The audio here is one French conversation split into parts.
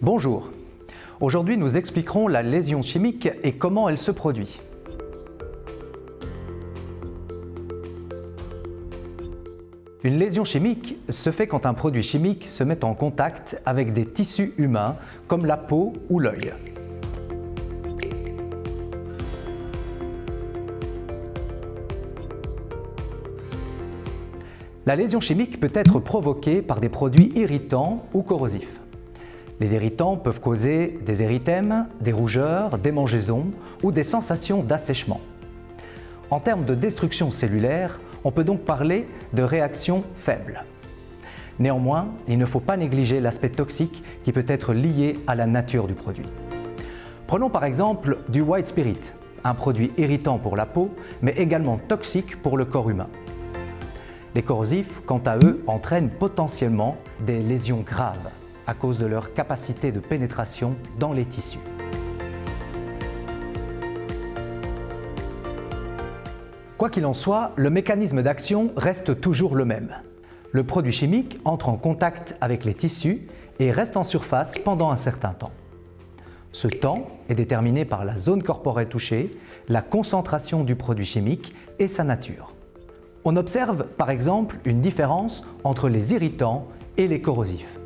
Bonjour. Aujourd'hui, nous expliquerons la lésion chimique et comment elle se produit. Une lésion chimique se fait quand un produit chimique se met en contact avec des tissus humains comme la peau ou l'œil. La lésion chimique peut être provoquée par des produits irritants ou corrosifs. Les irritants peuvent causer des érythèmes, des rougeurs, des mangeaisons ou des sensations d'assèchement. En termes de destruction cellulaire, on peut donc parler de réaction faible. Néanmoins, il ne faut pas négliger l'aspect toxique qui peut être lié à la nature du produit. Prenons par exemple du white spirit, un produit irritant pour la peau, mais également toxique pour le corps humain. Les corrosifs, quant à eux, entraînent potentiellement des lésions graves à cause de leur capacité de pénétration dans les tissus. Quoi qu'il en soit, le mécanisme d'action reste toujours le même. Le produit chimique entre en contact avec les tissus et reste en surface pendant un certain temps. Ce temps est déterminé par la zone corporelle touchée, la concentration du produit chimique et sa nature. On observe par exemple une différence entre les irritants et les corrosifs.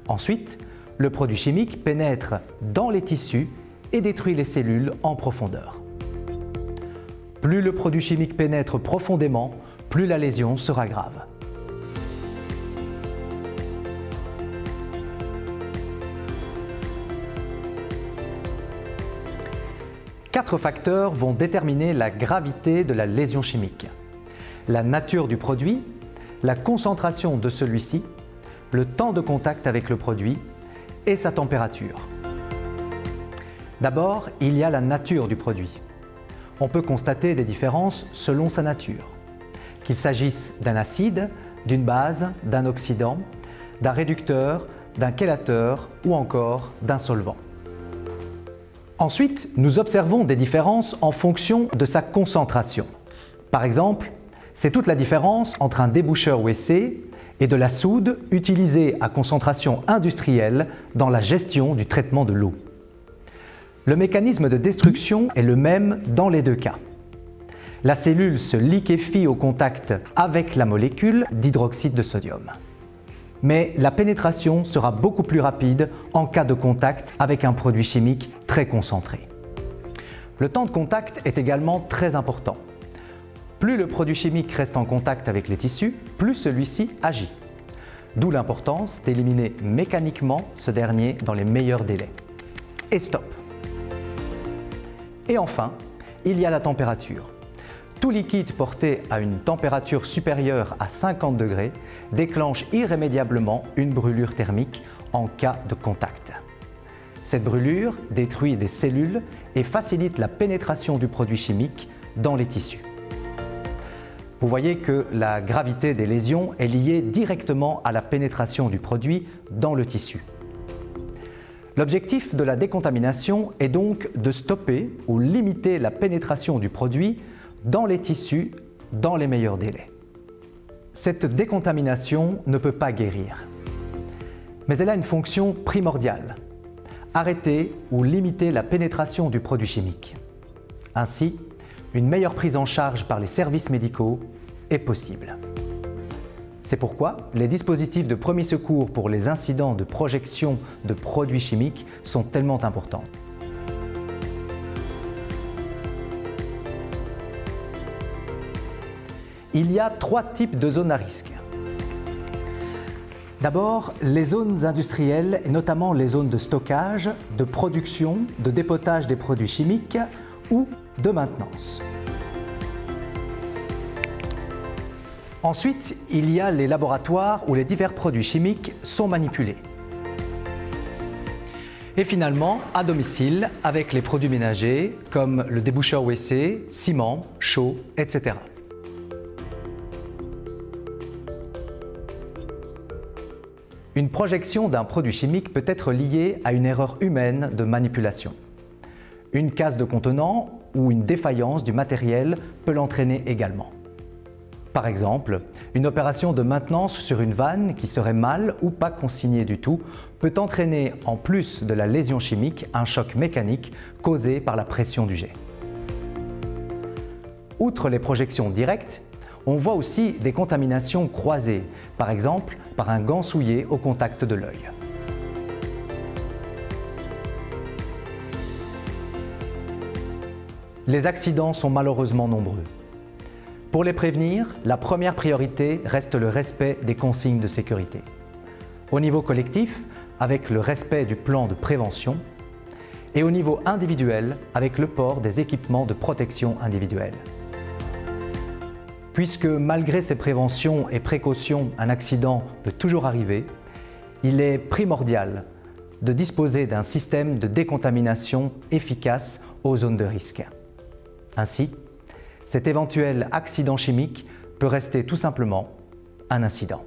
Ensuite, le produit chimique pénètre dans les tissus et détruit les cellules en profondeur. Plus le produit chimique pénètre profondément, plus la lésion sera grave. Quatre facteurs vont déterminer la gravité de la lésion chimique. La nature du produit, la concentration de celui-ci, le temps de contact avec le produit et sa température. D'abord, il y a la nature du produit. On peut constater des différences selon sa nature, qu'il s'agisse d'un acide, d'une base, d'un oxydant, d'un réducteur, d'un chélateur ou encore d'un solvant. Ensuite, nous observons des différences en fonction de sa concentration. Par exemple, c'est toute la différence entre un déboucheur WC et de la soude utilisée à concentration industrielle dans la gestion du traitement de l'eau. Le mécanisme de destruction est le même dans les deux cas. La cellule se liquéfie au contact avec la molécule d'hydroxyde de sodium. Mais la pénétration sera beaucoup plus rapide en cas de contact avec un produit chimique très concentré. Le temps de contact est également très important. Plus le produit chimique reste en contact avec les tissus, plus celui-ci agit. D'où l'importance d'éliminer mécaniquement ce dernier dans les meilleurs délais. Et stop! Et enfin, il y a la température. Tout liquide porté à une température supérieure à 50 degrés déclenche irrémédiablement une brûlure thermique en cas de contact. Cette brûlure détruit des cellules et facilite la pénétration du produit chimique dans les tissus. Vous voyez que la gravité des lésions est liée directement à la pénétration du produit dans le tissu. L'objectif de la décontamination est donc de stopper ou limiter la pénétration du produit dans les tissus dans les meilleurs délais. Cette décontamination ne peut pas guérir, mais elle a une fonction primordiale: arrêter ou limiter la pénétration du produit chimique. Ainsi, une meilleure prise en charge par les services médicaux est possible. C'est pourquoi les dispositifs de premier secours pour les incidents de projection de produits chimiques sont tellement importants. Il y a trois types de zones à risque. D'abord, les zones industrielles, et notamment les zones de stockage, de production, de dépotage des produits chimiques ou de maintenance. Ensuite, il y a les laboratoires où les divers produits chimiques sont manipulés. Et finalement, à domicile, avec les produits ménagers comme le déboucheur WC, ciment, chaux, etc. Une projection d'un produit chimique peut être liée à une erreur humaine de manipulation. Une casse de contenant ou une défaillance du matériel peut l'entraîner également. Par exemple, Une opération de maintenance sur une vanne qui serait mal ou pas consignée du tout peut entraîner, en plus de la lésion chimique, un choc mécanique causé par la pression du jet. Outre les projections directes, on voit aussi des contaminations croisées, par exemple par un gant souillé au contact de l'œil. Les accidents sont malheureusement nombreux. Pour les prévenir, la première priorité reste le respect des consignes de sécurité. Au niveau collectif, avec le respect du plan de prévention, et au niveau individuel, avec le port des équipements de protection individuelle. Puisque malgré ces préventions et précautions, un accident peut toujours arriver, il est primordial de disposer d'un système de décontamination efficace aux zones de risque. Ainsi, cet éventuel accident chimique peut rester tout simplement un incident.